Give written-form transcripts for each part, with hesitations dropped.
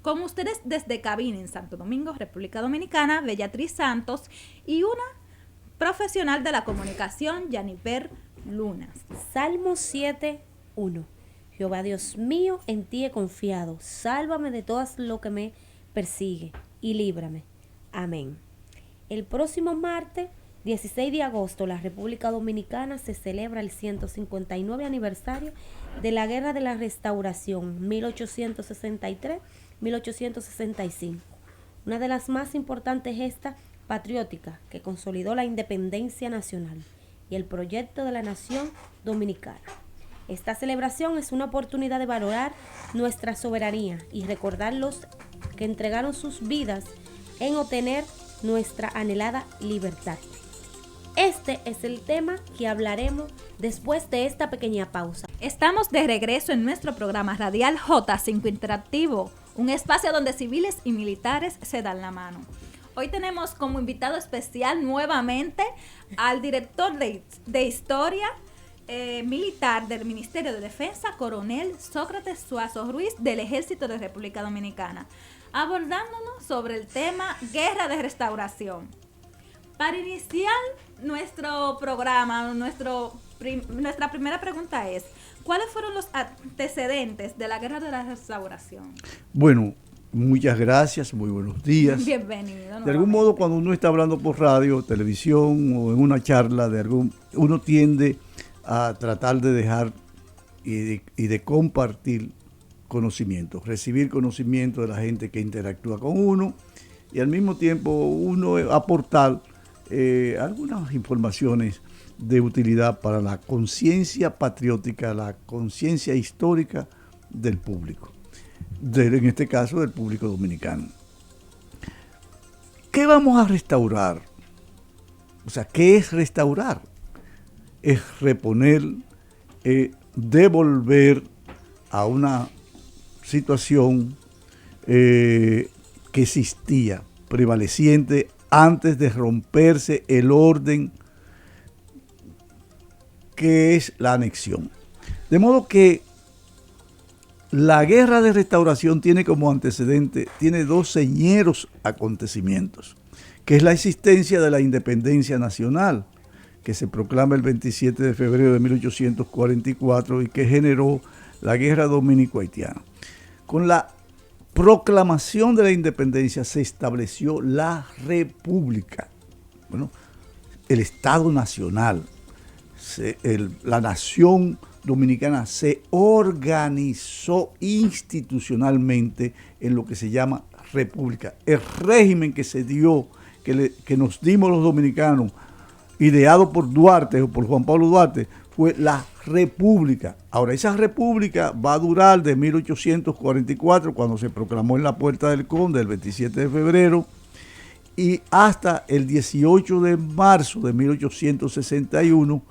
Con ustedes desde cabina en Santo Domingo, República Dominicana, Beatriz Santos y una profesional de la comunicación, Yaniper Lunas. Salmo 7:1. Jehová Dios mío, en ti he confiado. Sálvame de todo lo que me persigue y líbrame. Amén. El próximo martes 16 de agosto, la República Dominicana se celebra el 159 aniversario de la Guerra de la Restauración, 1863-1865. Una de las más importantes gestas patrióticas que consolidó la independencia nacional y el proyecto de la nación dominicana. Esta celebración es una oportunidad de valorar nuestra soberanía y recordar los que entregaron sus vidas en obtener nuestra anhelada libertad. Este es el tema que hablaremos después de esta pequeña pausa. Estamos de regreso en nuestro programa radial J5 Interactivo, un espacio donde civiles y militares se dan la mano. Hoy tenemos como invitado especial nuevamente al director de Historia Militar del Ministerio de Defensa, Coronel Sócrates Suazo Ruiz, del Ejército de República Dominicana, abordándonos sobre el tema Guerra de Restauración. Para iniciar nuestro programa, nuestra primera pregunta es, ¿cuáles fueron los antecedentes de la Guerra de la Restauración? Bueno, muchas gracias, muy buenos días. Bienvenido. De algún modo, cuando uno está hablando por radio, televisión o en una charla, uno tiende a tratar de dejar y de compartir conocimiento, recibir conocimiento de la gente que interactúa con uno y al mismo tiempo uno aportar algunas informaciones de utilidad para la conciencia patriótica, la conciencia histórica del público, en este caso del público dominicano. ¿Qué vamos a restaurar? O sea, ¿qué es restaurar? Es reponer, devolver a una situación que existía, prevaleciente antes de romperse el orden que es la anexión. De modo que la Guerra de Restauración tiene como antecedente, tiene dos señeros acontecimientos, que es la existencia de la independencia nacional, que se proclama el 27 de febrero de 1844 y que generó la Guerra Dominico-Haitiana. Con la proclamación de la independencia se estableció la República, el Estado Nacional. La nación dominicana se organizó institucionalmente en lo que se llama República. El régimen que se dio, que nos dimos los dominicanos, ideado por Duarte o por Juan Pablo Duarte, fue la República. Ahora, esa República va a durar de 1844, cuando se proclamó en la Puerta del Conde, el 27 de febrero, y hasta el 18 de marzo de 1861,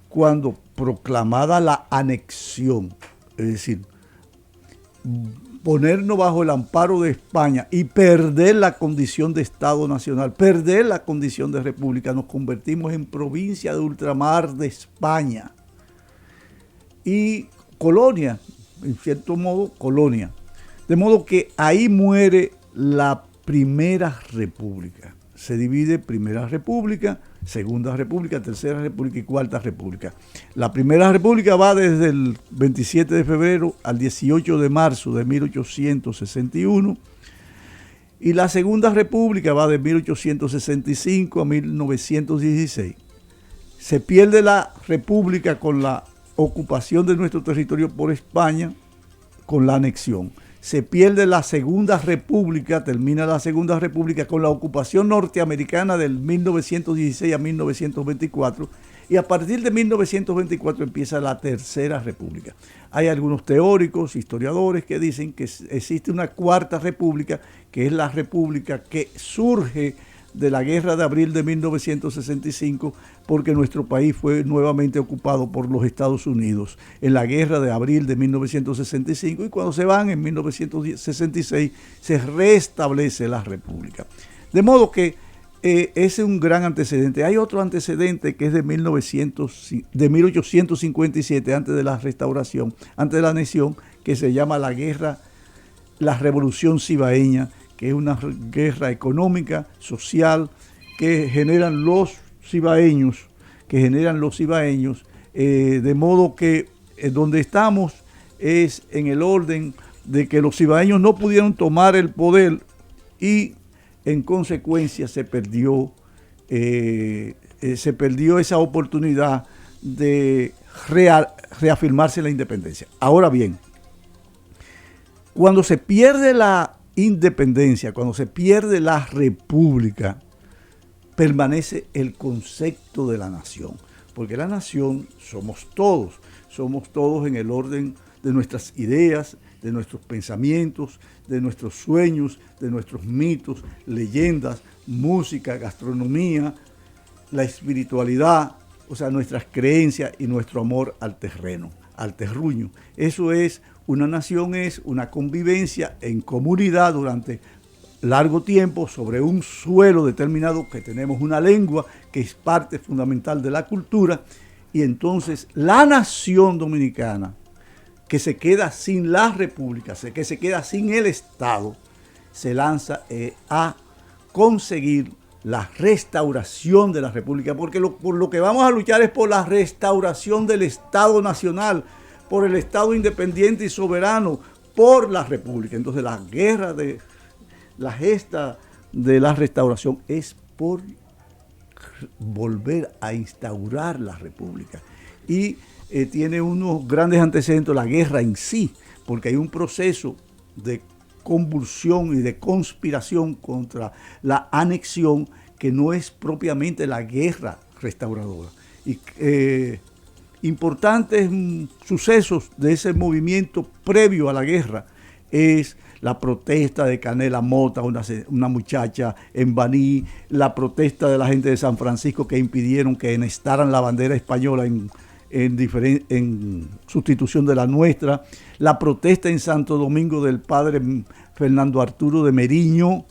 cuando proclamada la anexión, es decir, ponernos bajo el amparo de España y perder la condición de Estado Nacional, perder la condición de República, nos convertimos en provincia de ultramar de España y colonia, en cierto modo, colonia. De modo que ahí muere la Primera República. Se divide Primera República, Segunda República, Tercera República y Cuarta República. La Primera República va desde el 27 de febrero al 18 de marzo de 1861 y la Segunda República va de 1865 a 1916. Se pierde la República con la ocupación de nuestro territorio por España, con la anexión. Se pierde la Segunda República, termina la Segunda República con la ocupación norteamericana del 1916 a 1924 y a partir de 1924 empieza la Tercera República. Hay algunos teóricos, historiadores que dicen que existe una Cuarta República, que es la república que surge de la Guerra de Abril de 1965, porque nuestro país fue nuevamente ocupado por los Estados Unidos en la Guerra de Abril de 1965 y cuando se van en 1966 se restablece la República. De modo que ese es un gran antecedente. Hay otro antecedente que es de 1857, antes de la restauración, antes de la anexión, que se llama la Guerra la revolución cibaeña, que es una guerra económica, social, que generan los cibaeños, de modo que donde estamos es en el orden de que los cibaeños no pudieron tomar el poder y en consecuencia se perdió esa oportunidad de reafirmarse la independencia. Ahora bien, cuando se pierde la independencia, cuando se pierde la república, permanece el concepto de la nación, porque la nación somos todos en el orden de nuestras ideas, de nuestros pensamientos, de nuestros sueños, de nuestros mitos, leyendas, música, gastronomía, la espiritualidad, o sea, nuestras creencias y nuestro amor al terreno, al terruño. Eso es, una nación es una convivencia en comunidad durante largo tiempo sobre un suelo determinado, que tenemos una lengua que es parte fundamental de la cultura, y entonces la nación dominicana, que se queda sin la república, que se queda sin el Estado, se lanza a conseguir la restauración de la república, porque por lo que vamos a luchar es por la restauración del Estado nacional, por el Estado independiente y soberano, por la república. Entonces la guerra de la gesta de la restauración es por volver a instaurar la república. Y tiene unos grandes antecedentes la guerra en sí, porque hay un proceso de convulsión y de conspiración contra la anexión que no es propiamente la guerra restauradora. Y importantes sucesos de ese movimiento previo a la guerra es la protesta de Canela Mota, una muchacha en Baní, la protesta de la gente de San Francisco que impidieron que enestaran la bandera española en sustitución de la nuestra, la protesta en Santo Domingo del padre Fernando Arturo de Meriño,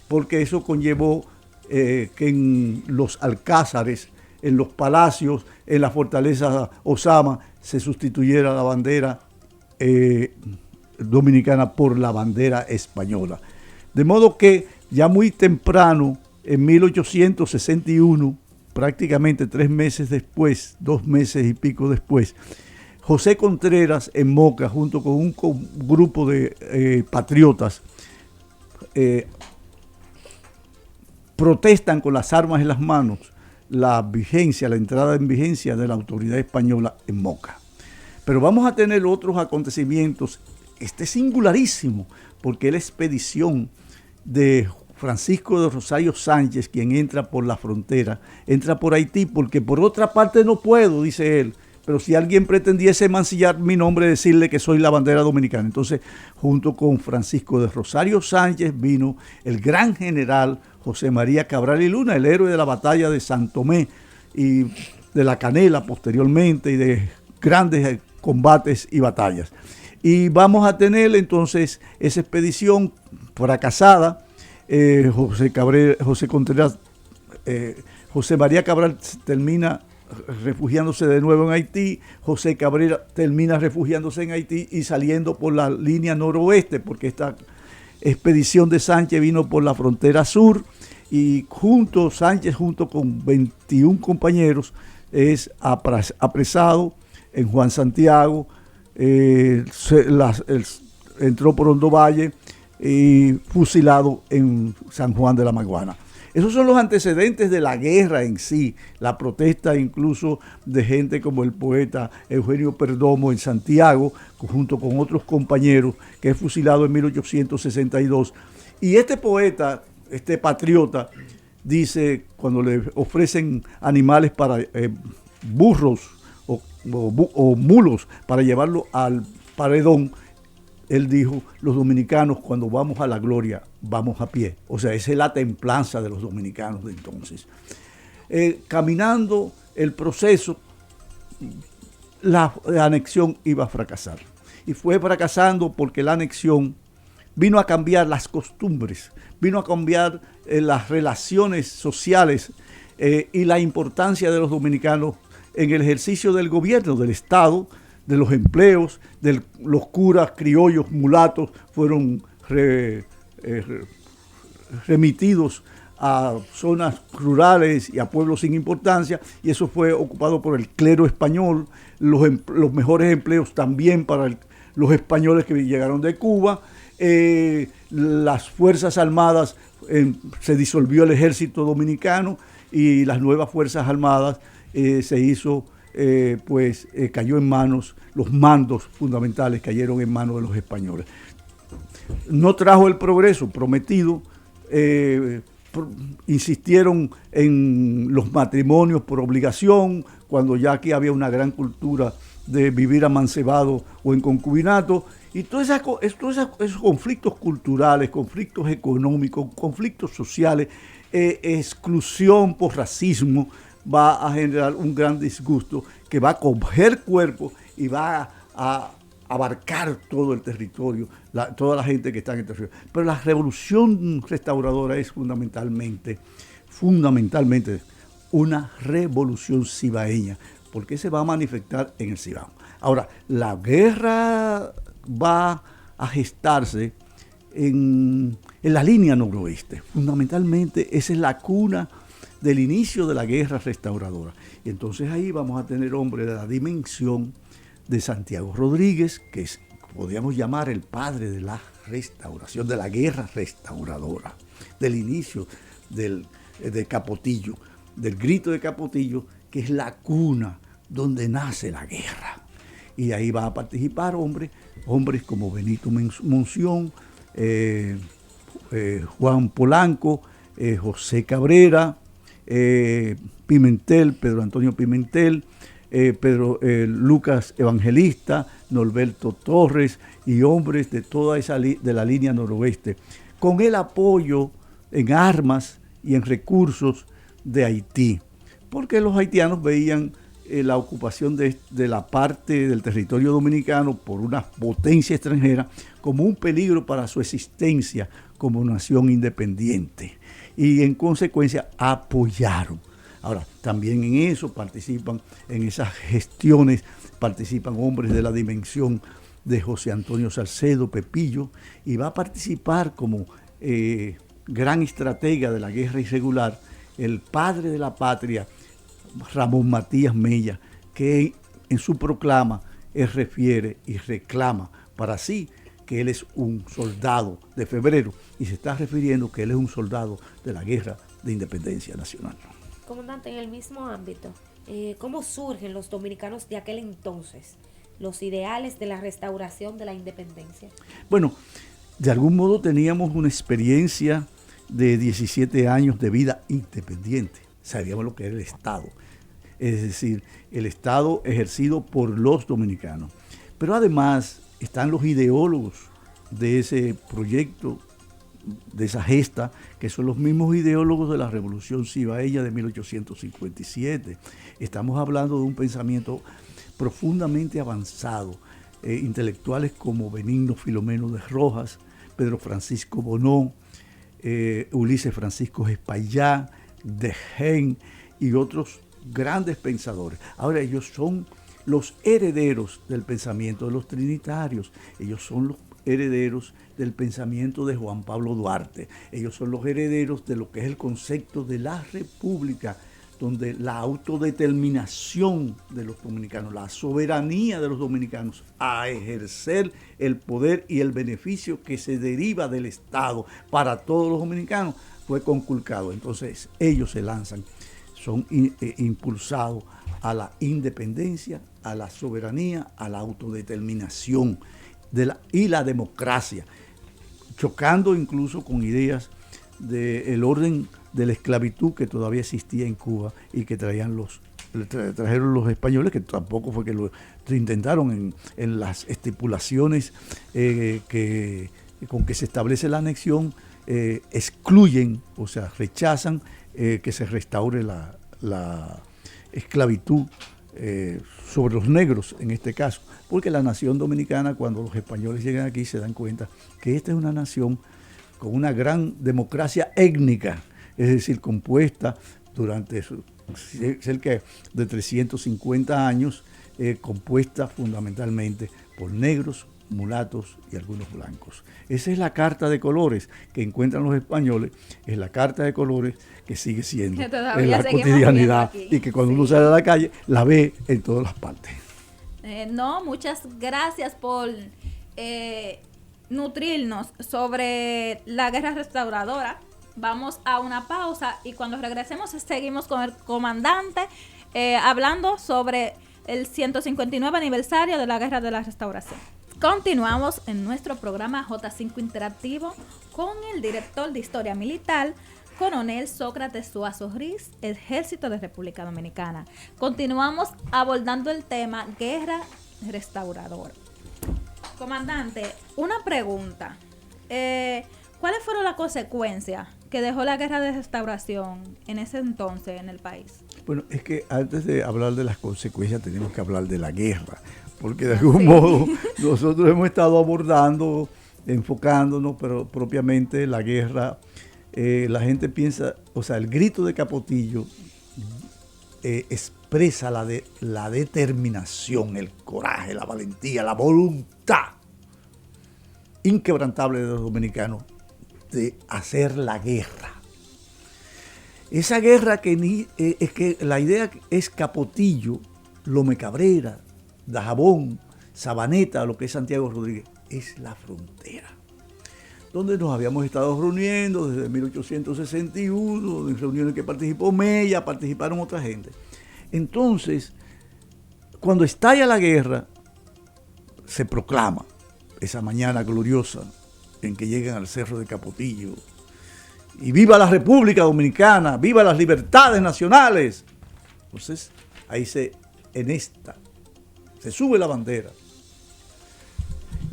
porque eso conllevó que en los alcázares, en los palacios, en la fortaleza Osama, se sustituyera la bandera dominicana por la bandera española. De modo que ya muy temprano, en 1861, prácticamente 3 meses después, 2 meses y pico después, José Contreras en Moca, junto con un grupo de patriotas, protestan con las armas en las manos la entrada en vigencia de la autoridad española en Moca. Pero vamos a tener otros acontecimientos. Este es singularísimo, porque es la expedición de Francisco de Rosario Sánchez, quien entra por la frontera, entra por Haití, porque por otra parte no puedo, dice él, pero si alguien pretendiese mancillar mi nombre, decirle que soy la bandera dominicana. Entonces, junto con Francisco de Rosario Sánchez vino el gran general José María Cabral y Luna, el héroe de la batalla de San Tomé y de la Canela posteriormente, y de grandes combates y batallas. Y vamos a tener entonces esa expedición fracasada. José María Cabral termina refugiándose de nuevo en Haití, José Cabrera termina refugiándose en Haití y saliendo por la línea noroeste, porque esta expedición de Sánchez vino por la frontera sur, y Sánchez junto con 21 compañeros es apresado en Juan Santiago, entró por Hondo Valle y fusilado en San Juan de la Maguana. Esos son los antecedentes de la guerra en sí, la protesta incluso de gente como el poeta Eugenio Perdomo en Santiago, junto con otros compañeros, que es fusilado en 1862. Y este poeta, este patriota, dice, cuando le ofrecen animales para burros o mulos para llevarlo al paredón, él dijo, los dominicanos cuando vamos a la gloria, vamos a pie. O sea, esa es la templanza de los dominicanos de entonces. Caminando el proceso, la anexión iba a fracasar. Y fue fracasando porque la anexión vino a cambiar las costumbres, vino a cambiar las relaciones sociales y la importancia de los dominicanos en el ejercicio del gobierno, del Estado, de los empleos, de los curas criollos mulatos fueron remitidos a zonas rurales y a pueblos sin importancia, y eso fue ocupado por el clero español, los mejores empleos también para los españoles que llegaron de Cuba, las Fuerzas Armadas, se disolvió el ejército dominicano y las nuevas Fuerzas Armadas se hizo, cayó en manos, los mandos fundamentales cayeron en manos de los españoles. No trajo el progreso prometido, insistieron en los matrimonios por obligación, cuando ya aquí había una gran cultura de vivir amancebado o en concubinato, y todos esos conflictos culturales, conflictos económicos, conflictos sociales, exclusión por racismo, va a generar un gran disgusto que va a coger cuerpo y va a abarcar todo el territorio, toda la gente que está en el territorio. Pero la revolución restauradora es fundamentalmente una revolución cibaeña, porque se va a manifestar en el Cibao. Ahora, la guerra va a gestarse en la línea noroeste. Fundamentalmente, esa es la cuna del inicio de la guerra restauradora. Y entonces ahí vamos a tener hombres de la dimensión de Santiago Rodríguez, que podríamos llamar el padre de la restauración, de la guerra restauradora, del inicio de Capotillo, del grito de Capotillo, que es la cuna donde nace la guerra. Y ahí van a participar hombres como Benito Monción, Juan Polanco, José Cabrera, Pimentel, Pedro Antonio Pimentel, Lucas Evangelista, Norberto Torres y hombres de toda de la línea noroeste, con el apoyo en armas y en recursos de Haití, porque los haitianos veían la ocupación de la parte del territorio dominicano por una potencia extranjera como un peligro para su existencia como nación independiente, y en consecuencia apoyaron. Ahora, también en eso participan, en esas gestiones, participan hombres de la dimensión de José Antonio Salcedo Pepillo, y va a participar como gran estratega de la guerra irregular el padre de la patria, Ramón Matías Mella, que en su proclama él refiere y reclama para sí que él es un soldado de febrero, y se está refiriendo que él es un soldado de la guerra de independencia nacional. Comandante, en el mismo ámbito, ¿cómo surgen los dominicanos de aquel entonces los ideales de la restauración de la independencia? Bueno, de algún modo teníamos una experiencia de 17 años de vida independiente. Sabíamos lo que era el Estado, es decir, el Estado ejercido por los dominicanos. Pero además están los ideólogos de ese proyecto, de esa gesta, que son los mismos ideólogos de la Revolución Cibaeña de 1857. Estamos hablando de un pensamiento profundamente avanzado, intelectuales como Benigno Filomeno de Rojas, Pedro Francisco Bonó, Ulises Francisco Espaillá, De Gen y otros grandes pensadores. Ahora ellos son los herederos del pensamiento de los trinitarios, ellos son los herederos del pensamiento de Juan Pablo Duarte, ellos son los herederos de lo que es el concepto de la república, donde la autodeterminación de los dominicanos, la soberanía de los dominicanos a ejercer el poder y el beneficio que se deriva del Estado para todos los dominicanos fue conculcado. Entonces ellos se lanzan, son impulsados a la independencia, a la soberanía, a la autodeterminación y la democracia, chocando incluso con ideas del orden de la esclavitud que todavía existía en Cuba y que trajeron los españoles, que tampoco fue que lo intentaron en las estipulaciones con que se establece la anexión, excluyen, o sea, rechazan que se restaure la esclavitud sobre los negros en este caso, porque la nación dominicana, cuando los españoles llegan aquí, se dan cuenta que esta es una nación con una gran democracia étnica, es decir, compuesta durante cerca de 350 años compuesta fundamentalmente por negros, mulatos y algunos blancos. Esa es la carta de colores que encuentran los españoles, es la carta de colores que sigue siendo en la cotidianidad y que cuando uno sale a la calle la ve en todas las partes. Muchas gracias por nutrirnos sobre la guerra restauradora. Vamos a una pausa y cuando regresemos seguimos con el comandante hablando sobre el 159 aniversario de la Guerra de la Restauración. Continuamos en nuestro programa J5 Interactivo con el director de Historia Militar, Coronel Sócrates Suazo Riz, Ejército de República Dominicana. Continuamos abordando el tema Guerra Restauradora. Comandante, una pregunta. ¿Cuáles fueron las consecuencias que dejó la Guerra de Restauración en ese entonces en el país? Bueno, es que antes de hablar de las consecuencias tenemos que hablar de la guerra, porque de algún modo nosotros hemos estado abordando, enfocándonos, pero propiamente la guerra, la gente piensa, o sea, el grito de Capotillo expresa la determinación, el coraje, la valentía, la voluntad inquebrantable de los dominicanos de hacer la guerra. Esa guerra es que la idea es Capotillo, Lome Cabrera, Dajabón, Sabaneta, lo que es Santiago Rodríguez, es la frontera, donde nos habíamos estado reuniendo desde 1861, en reuniones que participó Mella, participaron otra gente. Entonces, cuando estalla la guerra, se proclama esa mañana gloriosa en que llegan al Cerro de Capotillo, y viva la República Dominicana, viva las libertades nacionales. Entonces, ahí se sube la bandera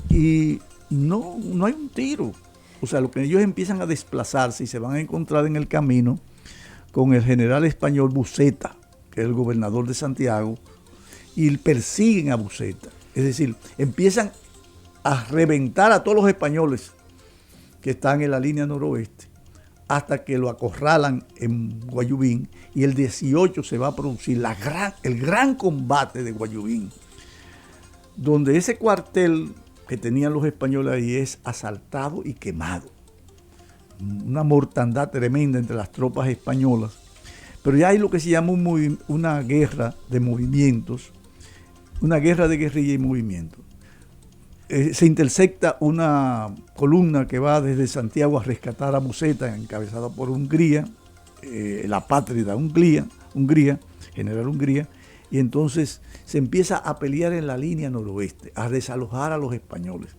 y no hay un tiro. O sea, lo que ellos empiezan a desplazarse y se van a encontrar en el camino con el general español Buceta, que es el gobernador de Santiago, y persiguen a Buceta. Es decir, empiezan a reventar a todos los españoles que están en la línea noroeste, hasta que lo acorralan en Guayubín, y el 18 se va a producir el gran combate de Guayubín, donde ese cuartel que tenían los españoles ahí es asaltado y quemado. Una mortandad tremenda entre las tropas españolas. Pero ya hay lo que se llama una guerra de movimientos, una guerra de guerrilla y movimientos. Se intersecta una columna que va desde Santiago a rescatar a Buceta, encabezada por Hungría, la apátrida Hungría, general Hungría, y entonces se empieza a pelear en la línea noroeste, a desalojar a los españoles,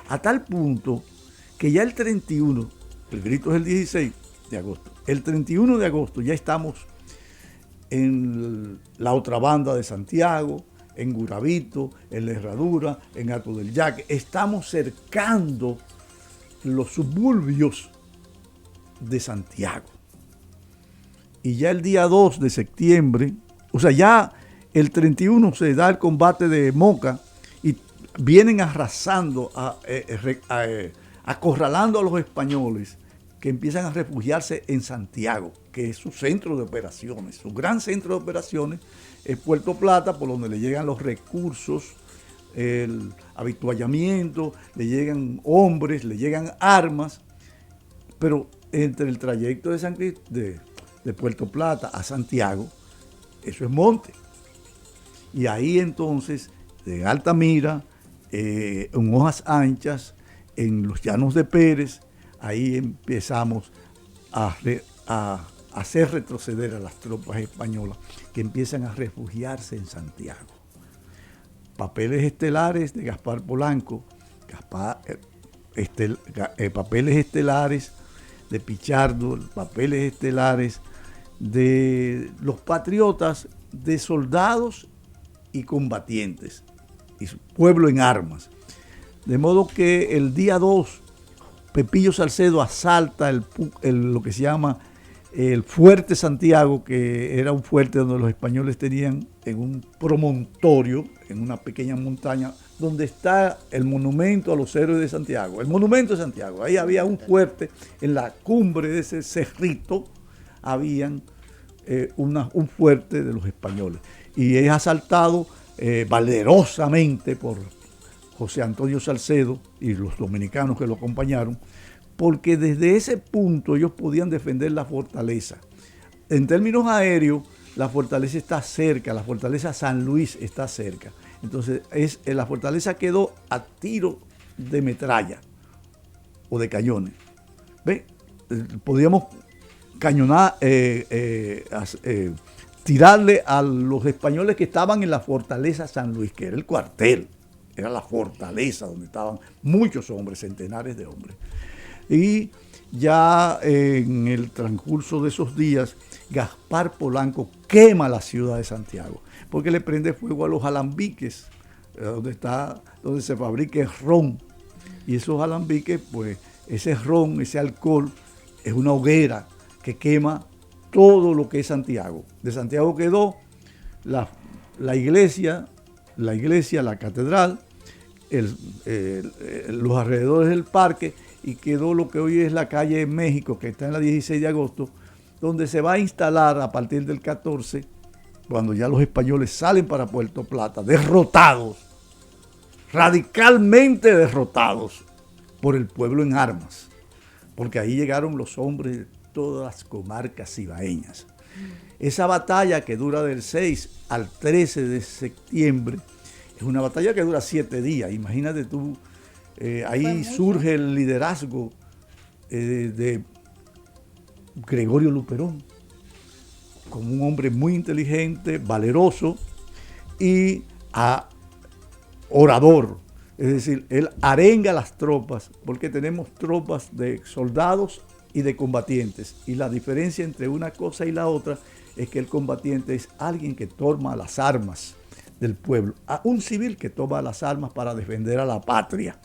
a tal punto que ya el 31, el grito es el 16 de agosto, el 31 de agosto ya estamos en la otra banda de Santiago, en Guravito, en La Herradura, en Hato del Yaque. Estamos cercando los suburbios de Santiago. Y ya el día 2 de septiembre, o sea, ya el 31 se da el combate de Moca y vienen arrasando, acorralando a los españoles que empiezan a refugiarse en Santiago, que es su centro de operaciones, su gran centro de operaciones. Es Puerto Plata, por donde le llegan los recursos, el habituallamiento, le llegan hombres, le llegan armas, pero entre el trayecto de Puerto Plata a Santiago, eso es monte. Y ahí entonces, en Altamira, en Hojas Anchas, en los Llanos de Pérez, ahí empezamos a hacer retroceder a las tropas españolas que empiezan a refugiarse en Santiago. Papeles estelares de Gaspar Polanco, papeles estelares de Pichardo, papeles estelares de los patriotas, de soldados y combatientes, y su pueblo en armas. De modo que el día 2, Pepillo Salcedo asalta lo que se llama el Fuerte Santiago, que era un fuerte donde los españoles tenían en un promontorio, en una pequeña montaña, donde está el monumento a los héroes de Santiago. El monumento de Santiago, ahí había un fuerte, en la cumbre de ese cerrito, habían un fuerte de los españoles. Y es asaltado valerosamente por José Antonio Salcedo y los dominicanos que lo acompañaron, porque desde ese punto ellos podían defender la fortaleza. En términos aéreos, la fortaleza está cerca, la fortaleza San Luis está cerca. Entonces, la fortaleza quedó a tiro de metralla o de cañones. ¿Ve? Podíamos cañonar, tirarle a los españoles que estaban en la fortaleza San Luis, que era el cuartel, era la fortaleza donde estaban muchos hombres, centenares de hombres. Y ya en el transcurso de esos días, Gaspar Polanco quema la ciudad de Santiago, porque le prende fuego a los alambiques, donde se fabrica el ron. Y esos alambiques, pues, ese ron, ese alcohol, es una hoguera que quema todo lo que es Santiago. De Santiago quedó la iglesia, la catedral, los alrededores del parque, y quedó lo que hoy es la calle de México, que está en la 16 de agosto, donde se va a instalar a partir del 14, cuando ya los españoles salen para Puerto Plata, derrotados, radicalmente derrotados por el pueblo en armas, porque ahí llegaron los hombres de todas las comarcas cibaeñas. Esa batalla, que dura del 6 al 13 de septiembre, es una batalla que dura 7 días. Imagínate tú, ahí surge el liderazgo de Gregorio Luperón, como un hombre muy inteligente, valeroso y orador. Es decir, él arenga a las tropas, porque tenemos tropas de soldados y de combatientes. Y la diferencia entre una cosa y la otra es que el combatiente es alguien que toma las armas del pueblo, a un civil que toma las armas para defender a la patria.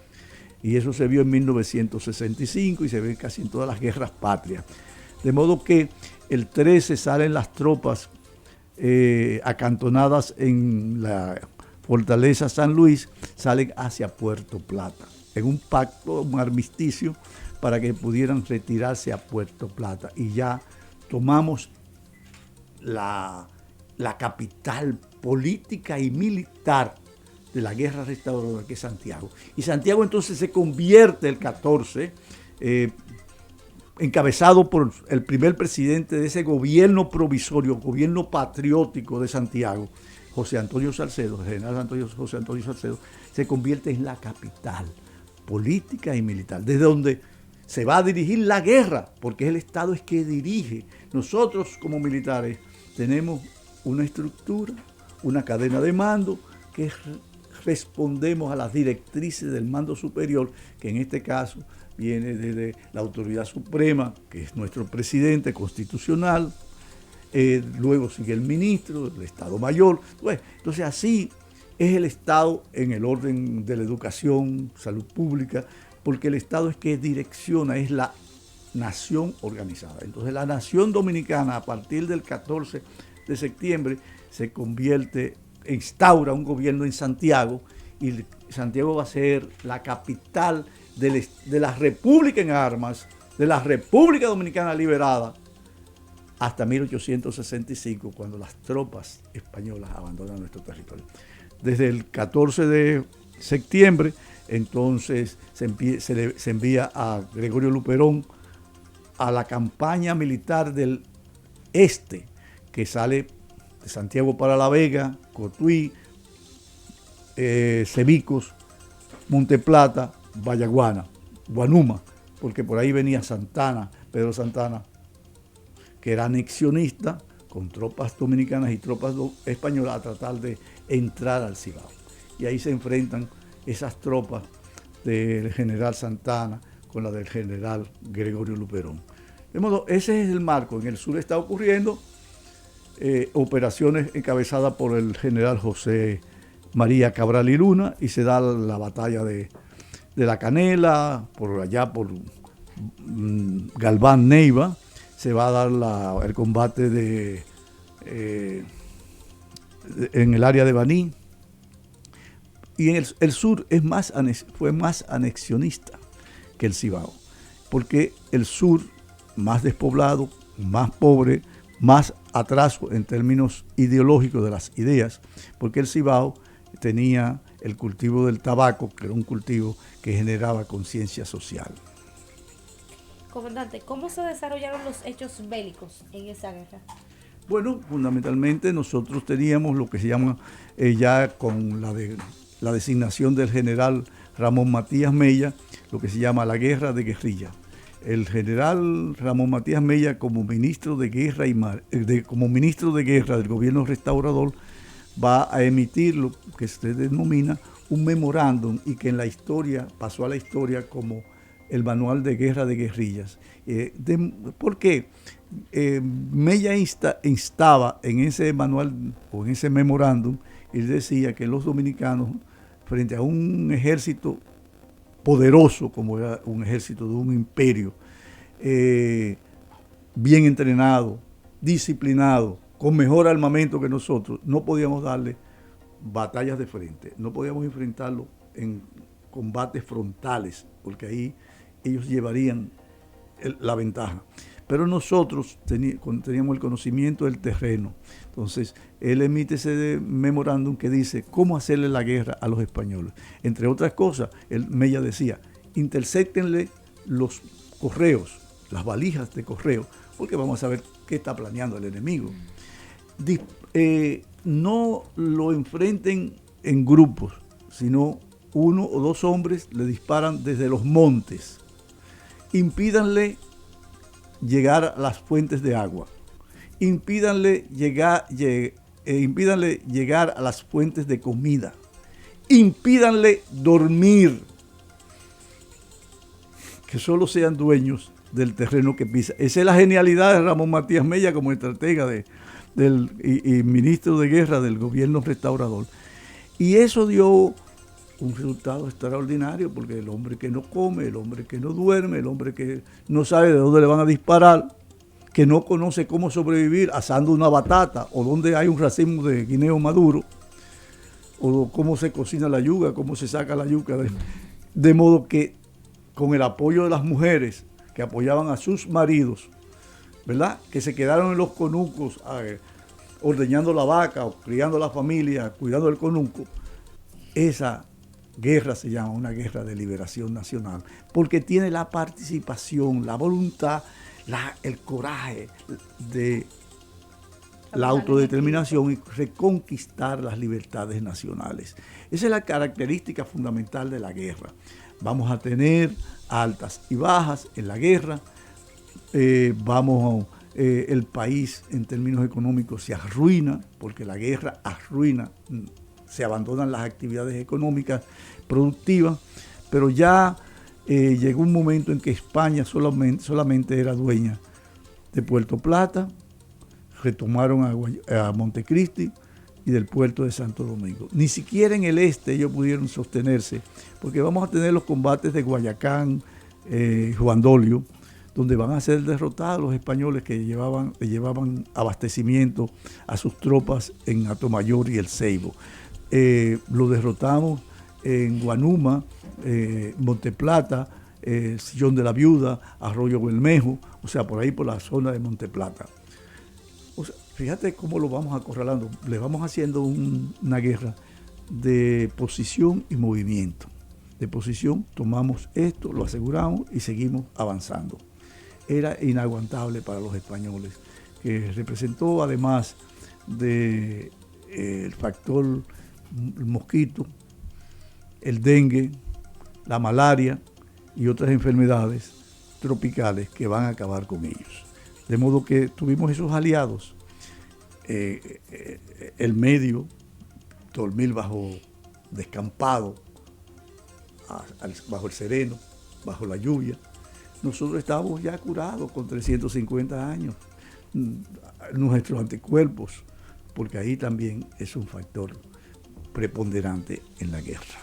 Y eso se vio en 1965 y se ve casi en todas las guerras patrias. De modo que el 13 salen las tropas acantonadas en la fortaleza San Luis, salen hacia Puerto Plata, en un pacto, un armisticio, para que pudieran retirarse a Puerto Plata. Y ya tomamos la capital política y militar de la guerra restauradora, que es Santiago. Y Santiago entonces se convierte el 14, encabezado por el primer presidente de ese gobierno provisorio, gobierno patriótico de Santiago, José Antonio Salcedo, el general José Antonio Salcedo, se convierte en la capital política y militar, desde donde se va a dirigir la guerra, porque es el Estado es que dirige. Nosotros como militares tenemos una estructura, una cadena de mando, que respondemos a las directrices del mando superior, que en este caso viene desde la autoridad suprema, que es nuestro presidente constitucional, luego sigue el ministro, el Estado Mayor. Entonces así es el Estado en el orden de la educación, salud pública, porque el Estado es que direcciona, es la nación organizada. Entonces la nación dominicana, a partir del 14 de septiembre, se convierte, instaura un gobierno en Santiago, y Santiago va a ser la capital de la República en armas, de la República Dominicana liberada, hasta 1865, cuando las tropas españolas abandonan nuestro territorio. Desde el 14 de septiembre, entonces se envía a Gregorio Luperón a la campaña militar del este, que sale de Santiago para La Vega, Cotuí, Cebicos, Monteplata, Vallaguana, Guanuma, porque por ahí venía Santana, Pedro Santana, que era anexionista, con tropas dominicanas y tropas españolas, a tratar de entrar al Cibao. Y ahí se enfrentan esas tropas del general Santana con la del general Gregorio Luperón. De modo, ese es el marco. En el sur está ocurriendo operaciones encabezadas por el general José María Cabral y Luna, y se da la batalla de La Canela, por allá por Galván Neiva, se va a dar el combate en el área de Baní. Y en el sur fue más anexionista que el Cibao, porque el sur, más despoblado, más pobre, más atraso en términos ideológicos de las ideas, porque el Cibao tenía el cultivo del tabaco, que era un cultivo que generaba conciencia social. Comandante, ¿cómo se desarrollaron los hechos bélicos en esa guerra? Bueno, fundamentalmente nosotros teníamos lo que se llama, ya con la designación del general Ramón Matías Mella, lo que se llama la guerra de guerrilla. El general Ramón Matías Mella, como ministro de guerra como ministro de guerra del gobierno restaurador, va a emitir lo que se denomina un memorándum, y que en la historia pasó a la historia como el manual de guerra de guerrillas. ¿Por qué? Mella instaba en ese manual o en ese memorándum, él decía que los dominicanos, frente a un ejército poderoso como era un ejército de un imperio, bien entrenado, disciplinado, con mejor armamento que nosotros, no podíamos darle batallas de frente, no podíamos enfrentarlo en combates frontales, porque ahí ellos llevarían la ventaja. Pero nosotros teníamos el conocimiento del terreno. Entonces, él emite ese memorándum que dice cómo hacerle la guerra a los españoles. Entre otras cosas, Mella decía, intercéptenle los correos, las valijas de correo, porque vamos a saber qué está planeando el enemigo. No lo enfrenten en grupos, sino uno o dos hombres le disparan desde los montes. Impídanle llegar a las fuentes de agua. Impídanle llegar a las fuentes de comida. Impídanle dormir. Que solo sean dueños del terreno que pisa. Esa es la genialidad de Ramón Matías Mella como estratega y ministro de guerra del gobierno restaurador. Y eso dio un resultado extraordinario, porque el hombre que no come, el hombre que no duerme, el hombre que no sabe de dónde le van a disparar, que no conoce cómo sobrevivir asando una batata, o dónde hay un racimo de guineo maduro, o cómo se cocina la yuca, cómo se saca la yuca. De modo que con el apoyo de las mujeres que apoyaban a sus maridos, ¿verdad?, que se quedaron en los conucos ordeñando la vaca o criando la familia, cuidando el conuco, esa guerra se llama una guerra de liberación nacional, porque tiene la participación, la voluntad, el coraje de la autodeterminación y reconquistar las libertades nacionales. Esa es la característica fundamental de la guerra. Vamos a tener altas y bajas en la guerra, el país en términos económicos se arruina, porque la guerra arruina, se abandonan las actividades económicas productivas, pero ya llegó un momento en que España solamente era dueña de Puerto Plata, retomaron a Montecristi y del puerto de Santo Domingo. Ni siquiera en el este ellos pudieron sostenerse, porque vamos a tener los combates de Guayacán, Juan Dolio, donde van a ser derrotados los españoles que llevaban abastecimiento a sus tropas en Atomayor y El Ceibo. Lo derrotamos en Guanuma, Monteplata, Sillón de la Viuda, Arroyo Bermejo, o sea, por ahí por la zona de Monteplata. O sea, fíjate cómo lo vamos acorralando, le vamos haciendo una guerra de posición y movimiento. De posición, tomamos esto, lo aseguramos y seguimos avanzando. Era inaguantable para los españoles, que representó, además del factor mosquito, el dengue, la malaria y otras enfermedades tropicales que van a acabar con ellos. De modo que tuvimos esos aliados, el medio, dormir bajo descampado, bajo el sereno, bajo la lluvia. Nosotros estábamos ya curados con 350 años, nuestros anticuerpos, porque ahí también es un factor preponderante en la guerra.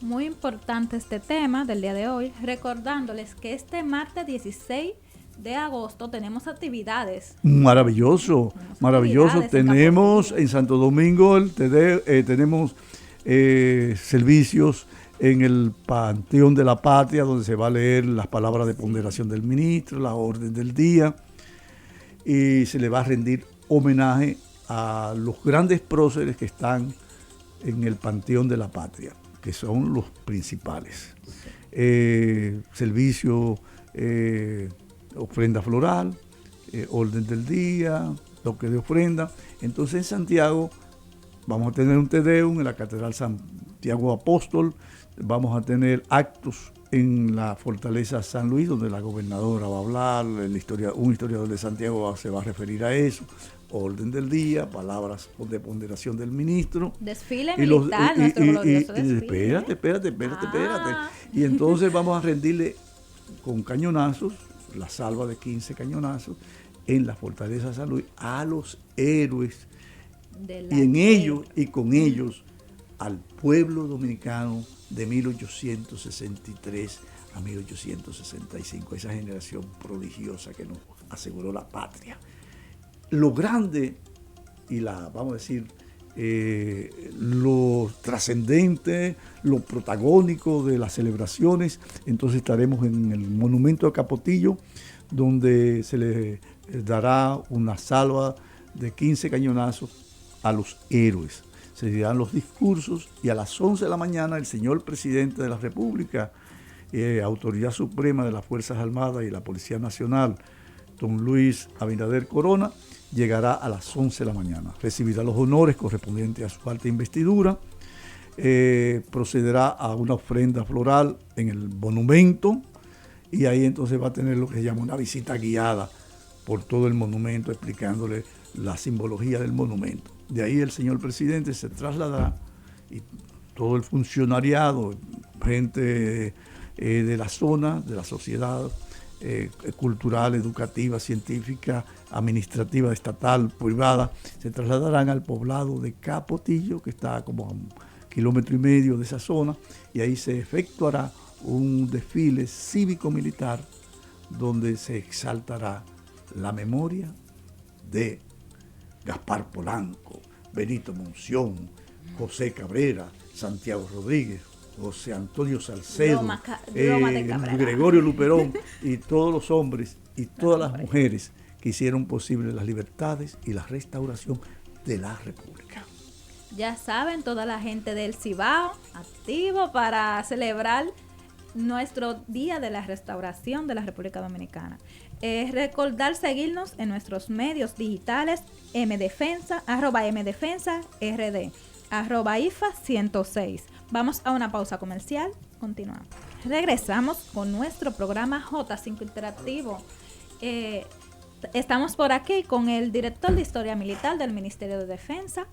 Muy importante este tema del día de hoy, recordándoles que este martes 16 de agosto tenemos actividades. Maravilloso, maravilloso. Tenemos en Santo Domingo, tenemos servicios en el Panteón de la Patria, donde se va a leer las palabras de ponderación del ministro, la orden del día. y se le va a rendir homenaje a los grandes próceres que están en el Panteón de la Patria, que son los principales. Servicio, ofrenda floral, orden del día, toque de ofrenda. Entonces en Santiago vamos a tener un Te Deum en la Catedral Santiago Apóstol, vamos a tener actos en la Fortaleza San Luis, donde la gobernadora va a hablar, un historiador de Santiago se va a referir a eso, orden del día, palabras de ponderación del ministro. Desfile militar, nuestro glorioso desfile. Espérate. Y entonces vamos a rendirle con cañonazos, la salva de 15 cañonazos, en la Fortaleza San Luis, a los héroes, y en ellos y con ellos al pueblo dominicano de 1863 a 1865, esa generación prodigiosa que nos aseguró la patria. Lo grande y vamos a decir, lo trascendente, lo protagónico de las celebraciones, entonces estaremos en el monumento de Capotillo, donde se le dará una salva de 15 cañonazos a los héroes. Se dirán los discursos y a las 11 de la mañana el señor presidente de la República, autoridad suprema de las Fuerzas Armadas y la Policía Nacional, don Luis Abinader Corona, llegará a las 11 de la mañana. Recibirá los honores correspondientes a su alta investidura, procederá a una ofrenda floral en el monumento y ahí entonces va a tener lo que se llama una visita guiada por todo el monumento, explicándole la simbología del monumento. De ahí el señor presidente se trasladará y todo el funcionariado, gente de la zona, de la sociedad cultural, educativa, científica, administrativa, estatal, privada, se trasladarán al poblado de Capotillo, que está como a 1,5 kilómetros de esa zona, y ahí se efectuará un desfile cívico-militar donde se exaltará la memoria de Gaspar Polanco, Benito Monción, José Cabrera, Santiago Rodríguez, José Antonio Salcedo, Gregorio Luperón y todos los hombres y todas las mujeres que hicieron posible las libertades y la restauración de la República. Ya saben, toda la gente del Cibao activo para celebrar nuestro Día de la Restauración de la República Dominicana. Recordar seguirnos en nuestros medios digitales, @mdefensard, @IFA106. Vamos a una pausa comercial, continuamos. Regresamos con nuestro programa J5 Interactivo. Estamos por aquí con el director de Historia Militar del Ministerio de Defensa.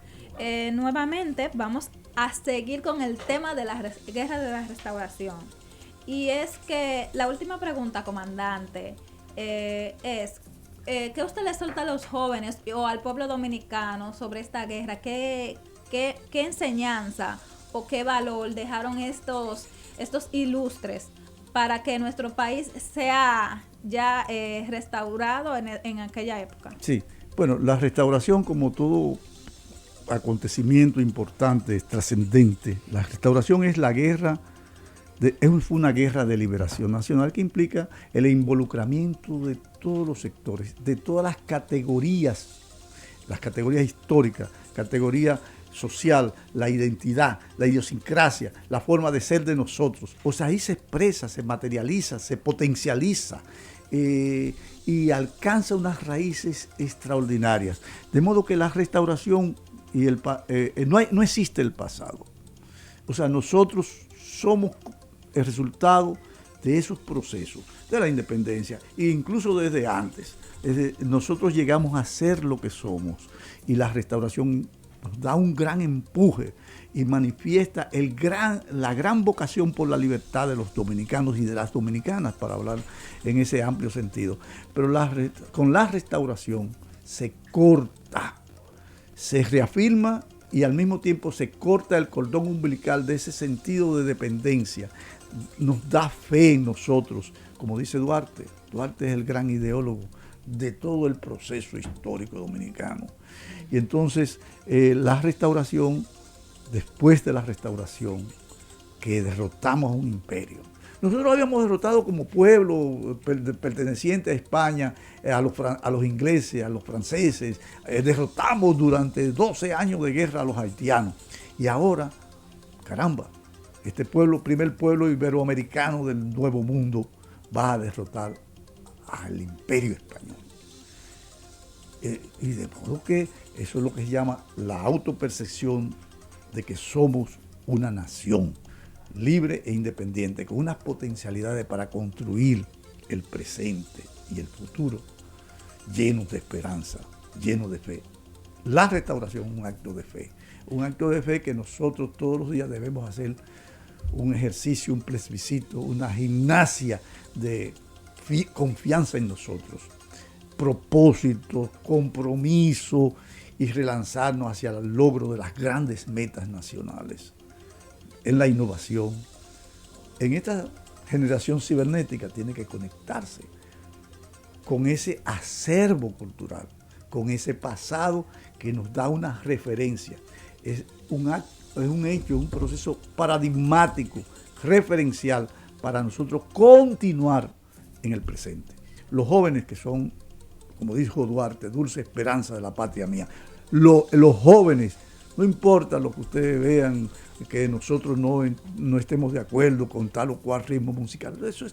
Nuevamente vamos a seguir con el tema de la Guerra de la Restauración. Y es que la última pregunta, comandante, es ¿qué usted le suelta a los jóvenes o al pueblo dominicano sobre esta guerra? ¿Qué enseñanza o qué valor dejaron estos ilustres para que nuestro país sea ya restaurado en aquella época? Sí, bueno, la restauración, como todo acontecimiento importante, trascendente, la restauración es la guerra. Fue una guerra de liberación nacional que implica el involucramiento de todos los sectores, de todas las categorías históricas, categoría social, la identidad, la idiosincrasia, la forma de ser de nosotros. O sea, ahí se expresa, se materializa, se potencializa y alcanza unas raíces extraordinarias. De modo que la restauración no existe el pasado. O sea, nosotros somos el resultado de esos procesos, de la independencia, e incluso desde antes. Nosotros llegamos a ser lo que somos y la restauración nos da un gran empuje y manifiesta la gran vocación por la libertad de los dominicanos y de las dominicanas, para hablar en ese amplio sentido. Pero con la restauración se corta, se reafirma y al mismo tiempo se corta el cordón umbilical de ese sentido de dependencia. Nos da fe en nosotros, como dice Duarte. Duarte es el gran ideólogo de todo el proceso histórico dominicano. Y entonces la restauración, después de la restauración, que derrotamos a un imperio, Nosotros habíamos derrotado como pueblo perteneciente a España, a los ingleses, a los franceses. Derrotamos durante 12 años de guerra a los haitianos. Y ahora, caramba, este pueblo, primer pueblo iberoamericano del Nuevo Mundo, va a derrotar al Imperio Español. Y de modo que eso es lo que se llama la autopercepción de que somos una nación libre e independiente, con unas potencialidades para construir el presente y el futuro llenos de esperanza, llenos de fe. La restauración es un acto de fe que nosotros todos los días debemos hacer un ejercicio, un plebiscito, una gimnasia de confianza en nosotros, propósito, compromiso y relanzarnos hacia el logro de las grandes metas nacionales. En la innovación, en esta generación cibernética tiene que conectarse con ese acervo cultural, con ese pasado que nos da una referencia. Es un hecho, un proceso paradigmático, referencial para nosotros continuar en el presente. Los jóvenes que son, como dijo Duarte, dulce esperanza de la patria mía. Los jóvenes, no importa lo que ustedes vean, que nosotros no estemos de acuerdo con tal o cual ritmo musical. Eso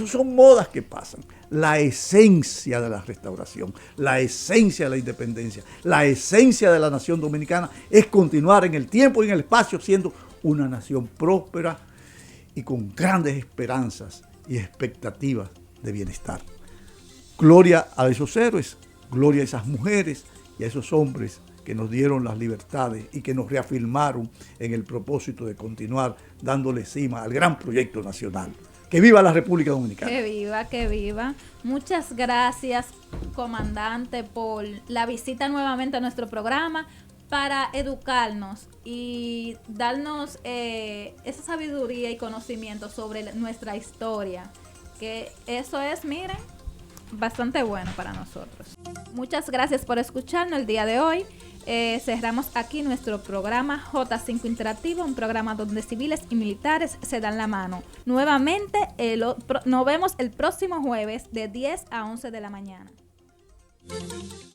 son modas que pasan. La esencia de la restauración, la esencia de la independencia, la esencia de la nación dominicana es continuar en el tiempo y en el espacio siendo una nación próspera y con grandes esperanzas y expectativas de bienestar. Gloria a esos héroes, gloria a esas mujeres y a esos hombres que nos dieron las libertades y que nos reafirmaron en el propósito de continuar dándole cima al gran proyecto nacional. ¡Que viva la República Dominicana! ¡Que viva, que viva! Muchas gracias, comandante, por la visita nuevamente a nuestro programa para educarnos y darnos esa sabiduría y conocimiento sobre nuestra historia, que eso es, miren, bastante bueno para nosotros. Muchas gracias por escucharnos el día de hoy. Cerramos aquí nuestro programa J5 Interactivo, un programa donde civiles y militares se dan la mano. Nuevamente, nos vemos el próximo jueves de 10 a 11 de la mañana.